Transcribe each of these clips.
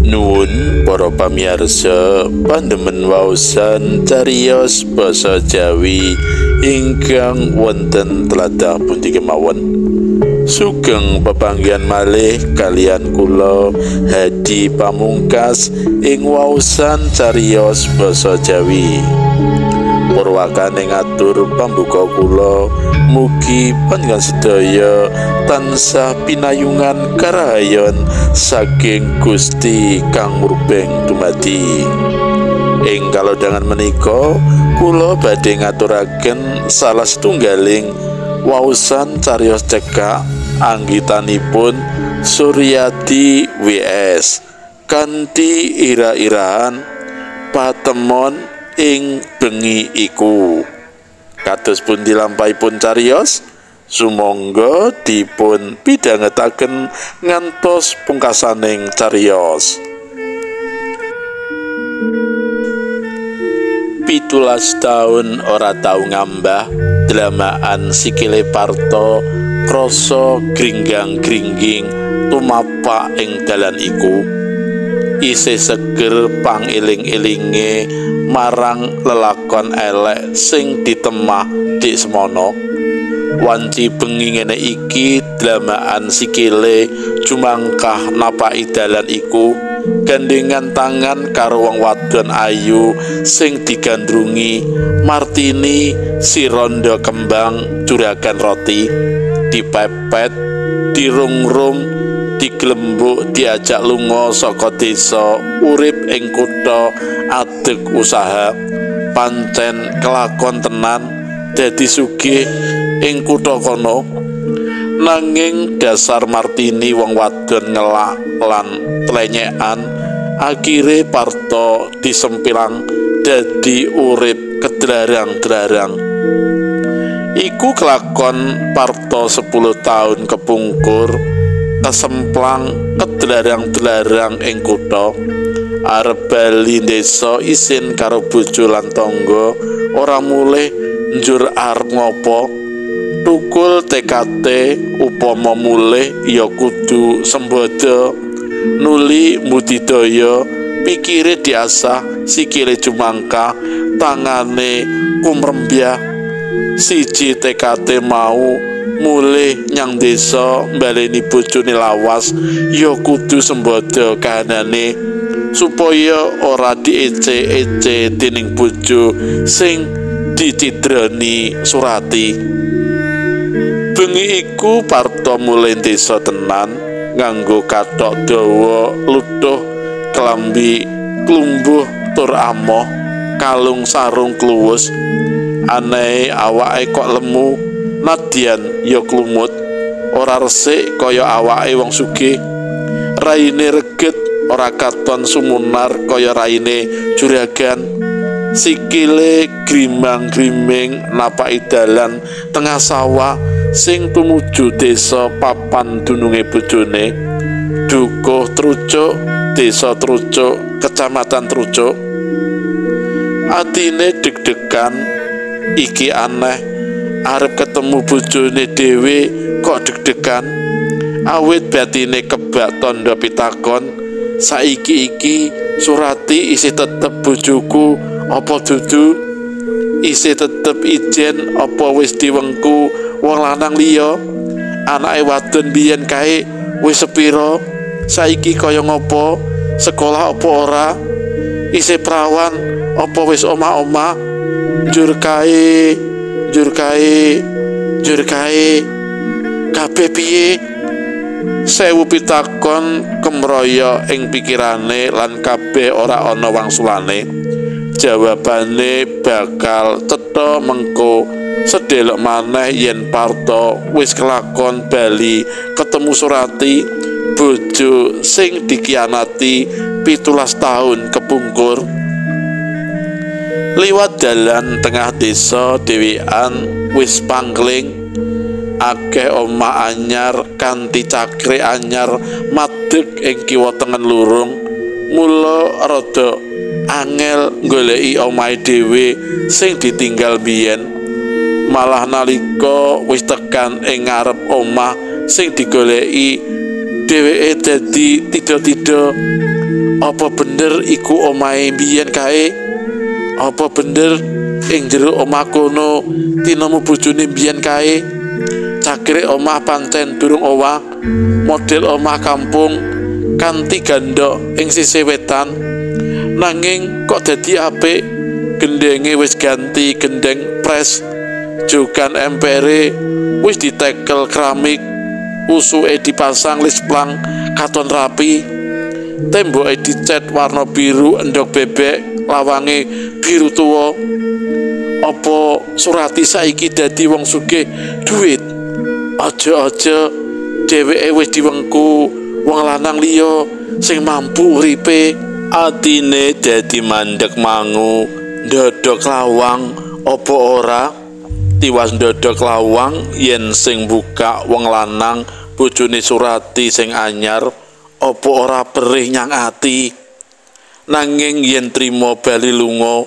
Nuwun para pamirsa pandemen waosan cariyos basa Jawi ingkang wonten tlatah pundi kemawon. Sugeng pepanggihan malih kalian kula Hadi Pamungkas ing waosan cariyos basa Jawi. Purwakane ngatur pambuka kula mugi panjenengan sedaya tansah pinayungan karahayon saking Gusti kang murbeng dumadi. Ing kalodhangan menika kula badhe ngaturaken salah setunggaling waosan cariyos cekak anggitanipun Suryadi WS kanthi ira-irahan patemon ing bengi iku. Kados pundi lampahipun cariyos, sumangga dipun pidhangetaken ngantos pungkasaning cariyos. 17 taun ora tau ngambah, dlamaan sikile Parto krasa gringgang-gringging tumapak ing dalan iku. Isih seger pangiling-ilinge marang lelakon elek sing ditemah dik semono. Wanci bengi ngene iki dlamaan sikile jumangkah napaki dalan iku gandengan tangan karo wong wadon ayu sing digandrungi Martini si rondo kembang juragan roti, dipepet, dirungrum, diglembuk, diajak lunga saka desa urip ing kutha adeg usaha. Pancen kelakon tenan dadi sugih ing kutha kono. Nanging dasar Martini wong wadon ngelak lan tlenyekan, akhire Parto disempilang dadi urip kedlarang-dlarang. Iku kelakon Parto 10 taun kepungkur kesemplang kedlarang-dlarang ing kutha. Arep bali desa isin karo bojo lan tangga, ora mulih njur arep ngopo. Tukul TKT upama mulih ya kudu sembada, nuli budidaya, pikire diasah, sikile jumangka, tangane kumrembyah. Siji TKT mau mulih nyang desa mbaleni bojone lawas, ya kudu sembada kahanane supaya ora diece-ece dening bojo sing dicidrani Surati. Bengi iku Parto mulih desa tenan nganggo kathok dawa lutuh, kelambi klumbuh tur amoh, kalung sarung kluwus. Aneh awake kok lemu, nadyan ya klumut, ora resik kaya awake wong sugih. Raine reget, ora katon sumunar kaya raine juragan. Sikile grimang-griming napaki dalan tengah sawah sing tumuju desa papan dununge bojone. Dukuh Trucuk, desa Trucuk, kecamatan Trucuk. Atine deg-degan, iki aneh, arep ketemu bojone dhewe kok deg-degan. Awit batine kebak tandha pitakon, saiki iki Surati isih tetep bojoku apa dudu? Isih tetep ijen apa wis diwengku wong lanang liya? Anake wadon biyen kae wis sepira? Saiki kaya ngopo? Sekolah apa ora? Isih prawan apa wis omah-omah? Njur kae, kabeh piye? Sewu pitakon kemroyo ing pikirane lan kabeh ora ana wangsulane. Jawabane bakal cetha mengko sedelok maneh yen Parto wis kelakon bali ketemu Surati, bojo sing dikianati 17 taun kepungkur. Liwat dalan tengah desa dhewean wis pangling, akeh omah anyar kanthi cakre anyar madeg ing kiwa tengen lurung. Mula rada angel goleki omahe dhewe sing ditinggal biyen. Malah nalika wis tekan ing ngarep omah sing digoleki dheweke dadi tida-tida. Apa bener iku omahe mbiyen kae? Apa bener ing jero omah kono tinemu bojone mbiyen kae? Cakire omah pancen durung owah, model omah kampung kanthi gandok ing sisih wetan. Nanging kok dadi apik, gendenge wis ganti gendeng pres, jogan empere wis ditekel keramik, usuke dipasang lisplang katon rapi, temboke dicat warna biru endhog bebek, lawange biru tuwa. Apa Surati saiki dadi wong sugih duit? Aja-aja dheweke wis diwengku wong lanang liya sing mampu uripe. Atine dadi mandeg mangu, ndodok lawang apa ora? Tiwas ndodok lawang yen sing buka wong lanang bojone Surati sing anyar, apa ora perih nyang ati. Nanging yen trima bali lunga,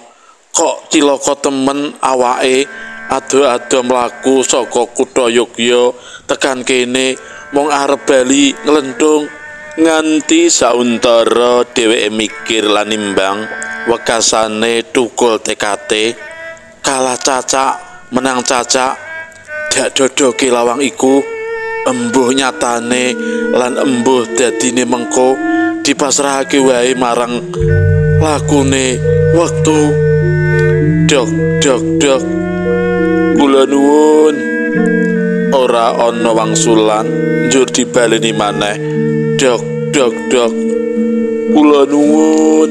kok cilaka temen awake. Ado-ado mlaku saka kutha Yogya tekan kene mung arep bali nglenthung. Nganti sauntara dheweke mikir lan nimbang wekasane tukul TKT. Kalah cacak menang cacak, dak dodoke lawang iku embuh nyatane lan embuh dadine mengko dipasrahake wae marang lakune wektu. Dok kula nuwun, ora ana wangsulan njur dibaleni maneh. Dok kula nuwun,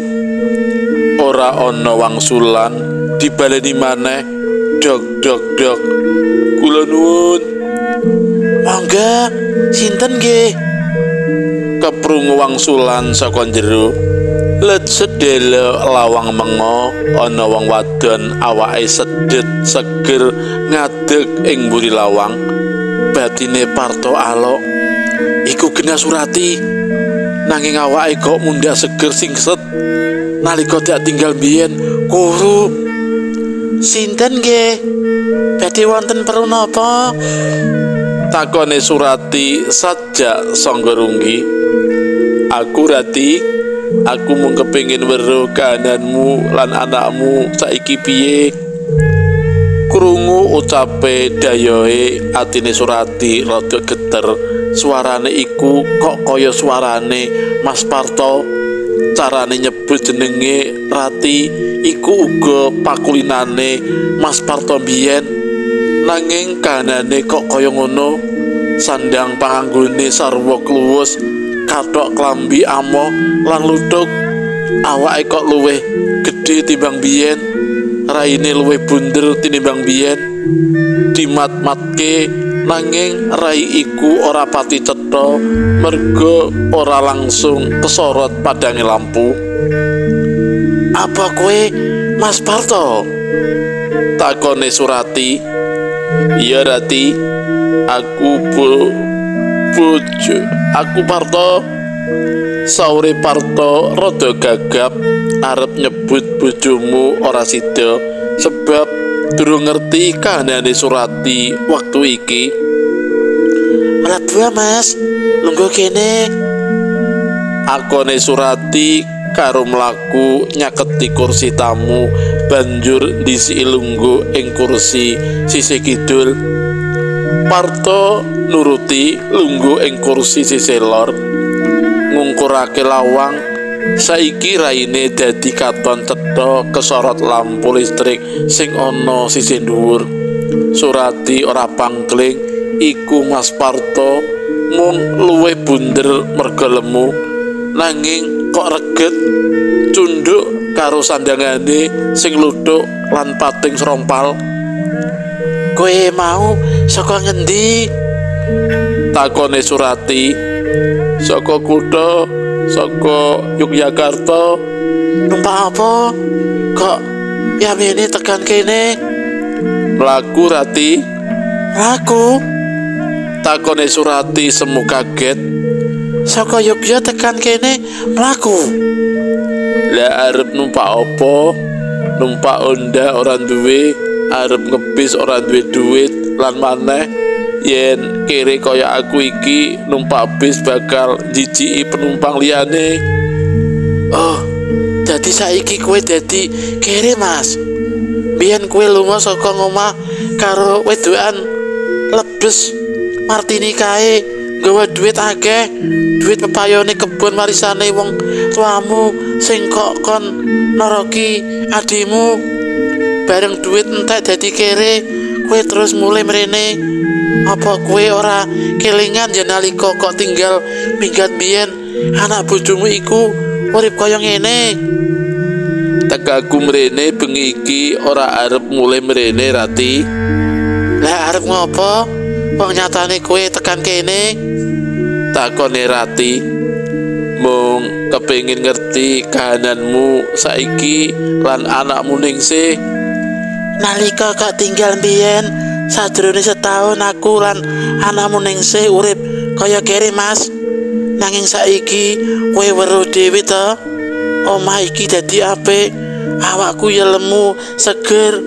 ora ana wangsulan dibaleni maneh. Dok kula nuwun. Mangga sinten nggih? Keprungu wangsulan saka jero. Let sedelo lawang mengo, ana wong wadon awake sedet seger ngadeg ing mburi lawang. Batine Parto alok, iku genah Surati. Nanging awake kok mundhak seger singset nalika dak tinggal biyen kuru. Sinten nggih? Badhe wonten perlu napa? Takone Surati sajak sangga runggi. Aku Rati, aku mung kepengin weruh kahananmu lan anakmu saiki piye. Krungu ucape dayohe, atine Surati rada geter. Suarane iku kok kaya suarane Mas Parto. Carane nyebut jenenge Rati iku uga pakulinane Mas Parto biyen. Nanging kahanane kok kaya ngono. Sandang panganggone sarwa kluwus, kathok klambi amo lan luthuk. Awake kok luwih gedhe timbang biyen, raine luwih bunder tinimbang biyen. Dimat-matke nanging rai iku ora pati cetha merga ora langsung kesorot padange lampu. Apa kowe Mas Parto? Takone Surati. Iya Rati, aku bojo, aku Parto. Saure Parto rada gagap arep nyebut bojomu ora sida sebab durung ngerti kahanane Surati waktu iki. Mlebu Mas, lungguh kene. Akone Surati karo mlaku nyaketi kursi tamu, banjur ndisi lungguh ing kursi sisih kidul. Parto nuruti lungguh ing kursi sisih lor, ngungkurake lawang. Saiki raine dadi katon cetha kesorot lampu listrik sing ana sisih dhuwur. Surati ora pangkling, iku Mas Parto mung luwih bunder merga lemu. Nanging kok reget cunduk karo sandangane sing luthuk lan pating srompal. Kowe mau saka ngendi? Takone Surati. Saka kutha, saka Yogyakarta. Numpak apa? Kok yamene tekan kene? Mlaku Rati. Mlaku? Takone Surati semu kaget. Saka Yogya tekan kene mlaku. Lah arep numpak apa? Numpak Honda ora duwe, arep ngebis ora duwe duit lan maneh yen kere kaya aku iki numpak bis bakal jijiki penumpang liyane. Oh, jadi saiki kowe dadi kere Mas. Biyen kowe lunga saka ngomah karo wedokan lebes martini kae, nggawa duit akeh, duit pepayone kebon warisane wong tuamu sing kok kon noroki adimu. Bareng duit entek dadi kere, kowe terus mulai mrene. Apa kowe ora kelingan yen nalika kok tinggal minggat biyen anak bojomu iku urip kaya ngene? Tekaku mrene bengi iki ora arep mulai mrene Rati. Lah arep ngopo? Wong nyatane kowe tekan kene. Takone Rati. Mung kepengin ngerti kahananmu saiki lan anakmu Ningsih. Nalika kok tinggal biyen sadurunge setahun aku lan anakmu Ningsih urip kaya kere Mas. Nanging saiki kowe weruh dhewe to. Omah iki dadi apik, awakku ya lemu, seger,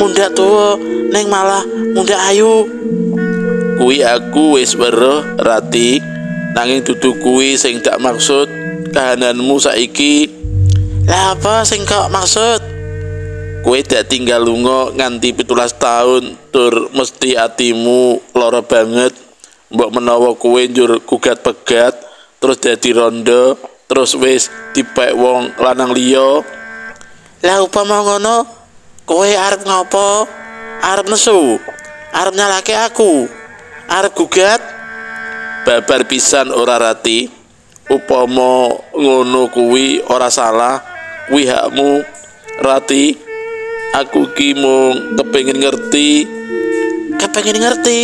mundak tuwa, ning malah mundak ayu. Kuwi aku wis weruh Rati, nanging dudu kuwi sing tak maksud kahananmu saiki. Lah apa sing kok maksud? Kowe dak tinggal lunga nganti 17 tahun tur mesti atimu lara banget. Mbok menawa kowe njur gugat-pegat terus dadi rondo, terus wis dipek wong lanang liya. Lah upama ngono, kowe arep ngopo? Arep nesu? Arep nyalake aku? Arep gugat? Babar pisan ora Rati. Upama ngono kuwi ora salah, kuwi hakmu Rati. Aku ki mung kepengin ngerti. Kepengin ngerti?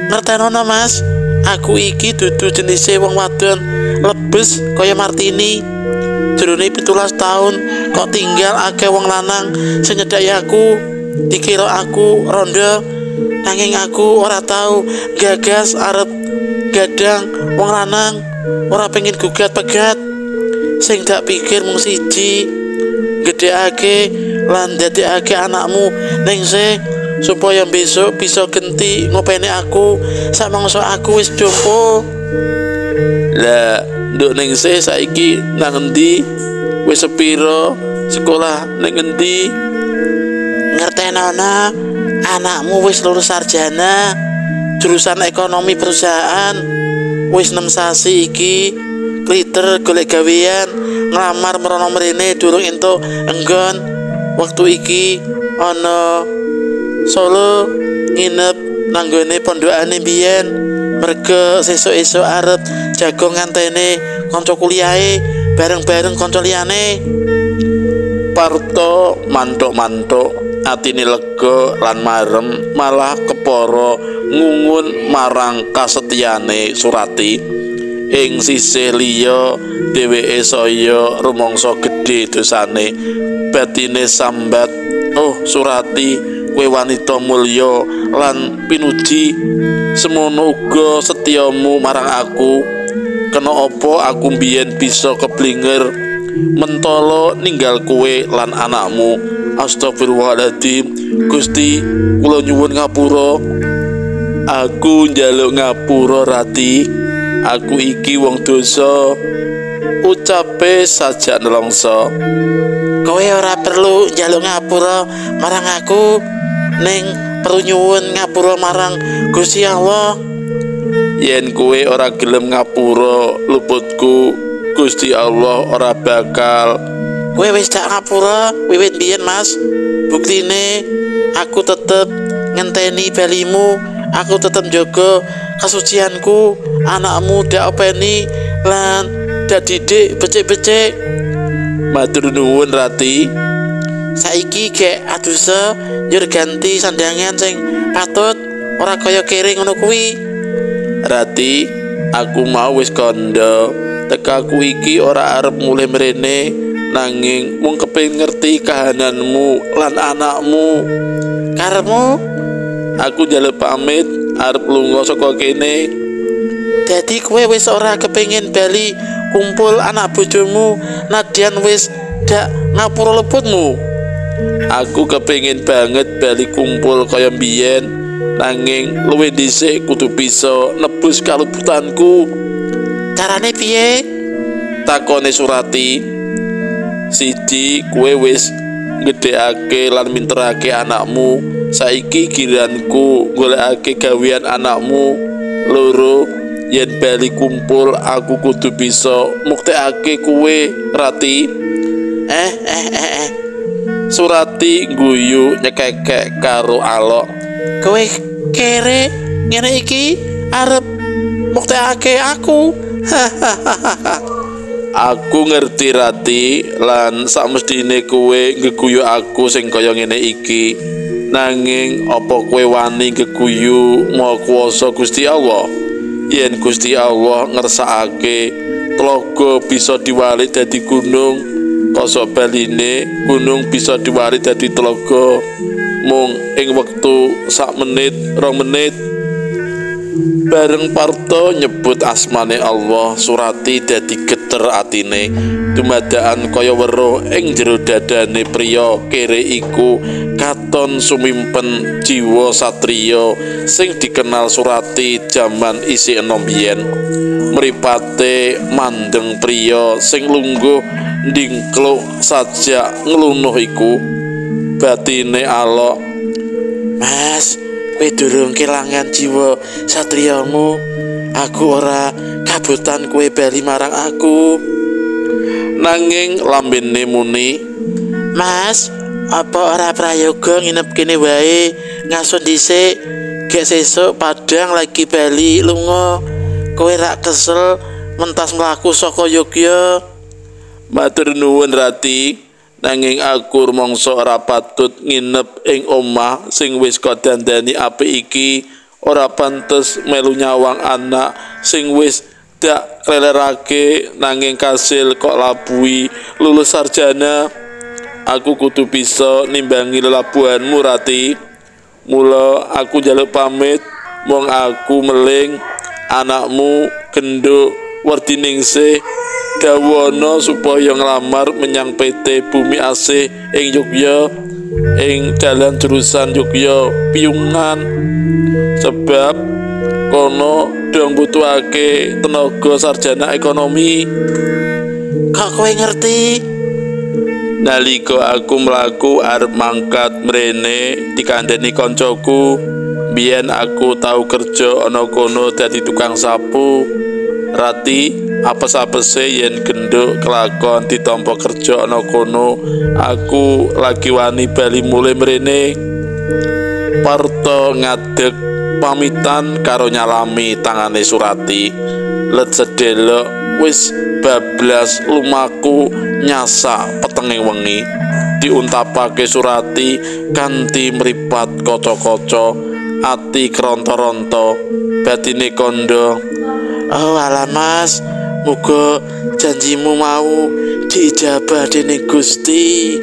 Ngertenono Mas, aku iki dudu jenise wong wadon lebes kaya Martini. Jroning 17 tahun kok tinggal akeh wong lanang sing nyedhaki aku, dikira aku rondo, nanging aku ora tahu gagas arep gadang wong lanang, ora pengen gugat-pegat. Sing tak pikir mung siji, gedhekake lan dadekake anakmu Ningsih supaya besok bisa genti ngopeni aku sak mangsa aku wis jompo. Lah nduk Ningsih saiki nang endi? Wis sepiro? Sekolah ning endi? Ngertenono, anakmu wis lulus sarjana jurusan ekonomi perusahaan. Wis 6 sasi iki kliter golek gawean, nglamar merono mrene durung entuk enggon. Waktu iki ana Solo nginep nanggone pondokane biyen, merga sesuk-esuk arep jago ngantene kanca kuliahe bareng-bareng kanca liyane. Parto mantuk-mantuk, atine lega lan marem, malah kepara ngungun marang kasetyane Surati. Ing sisih liya dheweke saya rumangsa gedhe dosane, batine sambat, "Oh Surati, kowe wanita mulya lan pinuji, semono uga setyamu marang aku. Kena apa aku mbiyen bisa keblinger mentolo ninggal kowe lan anakmu. Astagfirullahaladzim, Gusti, kula nyuwun ngapura. Aku njaluk ngapura Rati. Aku iki wong dosa," ucape sajak nelongso. Kowe ora perlu njaluk ngapura marang aku, ning perlu nyuwun ngapura marang Gusti Allah. Yen kowe ora gelem ngapura luputku, Gusti Allah ora bakal. Kowe wis tak ngapura wiwit biyen Mas. Buktine aku tetep ngenteni balimu, aku tetep njaga kasucianku, anakmu dak openi lan dak didik becik-becik. Matur nuwun Rati. Saiki gek aduse njur ganti sandangan sing patut, ora kaya kere ngono kuwi. Rati, aku mau wis kandha. Tekaku iki ora arep mulih mrene, nanging mung kepengin ngerti kahananmu lan anakmu. Karepmu? Aku njaluk pamit arep lunga saka kene. Dadi kowe wis ora kepengin bali kumpul anak bojomu nadyan wis dak ngapura leputmu? Aku kepengin banget bali kumpul kaya mbiyen, nanging luwih dhisik kudu bisa nebus kaluputanku. Carane piye? Takone Surati. Siji, kowe wis gedhekake lan minterake anakmu, saiki giliranku golekake gawean anakmu. Loro, yen bali kumpul aku kudu bisa muktekake kowe, Rati. Surati guyu nyekekek karo Alok. Kowe kere ngene iki arep muktekake aku. Aku ngerti Rati, lan sakmestine kowe ngeguyu aku sing kaya ngene iki. Nanging apa kowe wani ngeguyu Maha Kuwasa Gusti Allah? Yen Gusti Allah ngersakake tlaga bisa diwalik dadi gunung, kosok baline gunung bisa diwalik dadi tlaga mung ing wektu sak menit, 2 menit. Bareng Parto nyebut asmane Allah, Surati dadi geter atine. Dumadakan kaya weruh ing jero dadane priya kere iku katon sumimpen jiwa satriya sing dikenal Surati jaman isih enom biyen. Mripate mandeng priya sing lungguh ndingkluk sajak nglunuh iku. Batine Alok, Mas, kowe durung kelangan jiwa satriyamu. Aku ora kabutan kowe bali marang aku. Nanging lambene muni, Mas, apa ora prayoga nginep kene wae, ngaso dhisik, gek sesuk Padang lagi bali lunga. Kowe rak kesel mentas mlaku saka Yogya. matur nuwun Rati, nanging aku rumangsa ora patut nginep ing omah sing wis kodandani apik iki. Ora pantes melu nyawang anak sing wis dak klelerake nanging kasil kok labuhi lulus sarjana. Aku kudu bisa nimbangi lelabuhanmu Rati. Mula aku njaluk pamit, mong aku meling anakmu genduk Werdiningsih dawana supaya nglamar menyang PT Bumi Asih ing Yogya, ing dalan jurusan Yogya Piyungan. Sebab kono dong butuhake tenaga sarjana ekonomi. Kok kowe ngerti? Nalika aku mlaku arep mangkat mrene dikandani koncoku, biyen aku tau kerja ana kono dadi tukang sapu. Rati, apes-apese yen genduk kelakon ditampa kerja ana kono, aku lagi wani bali mulih mrene. Parto ngadeg pamitan karo nyalami tangane Surati. Let sedelok wis bablas lumaku nyasak petenging wengi. Diuntapake Surati kanthi mripat kaca-kaca, ati kronto-ronto, batine kondo. Oh alah Mas, muga janjimu mau diijabah dening Gusti.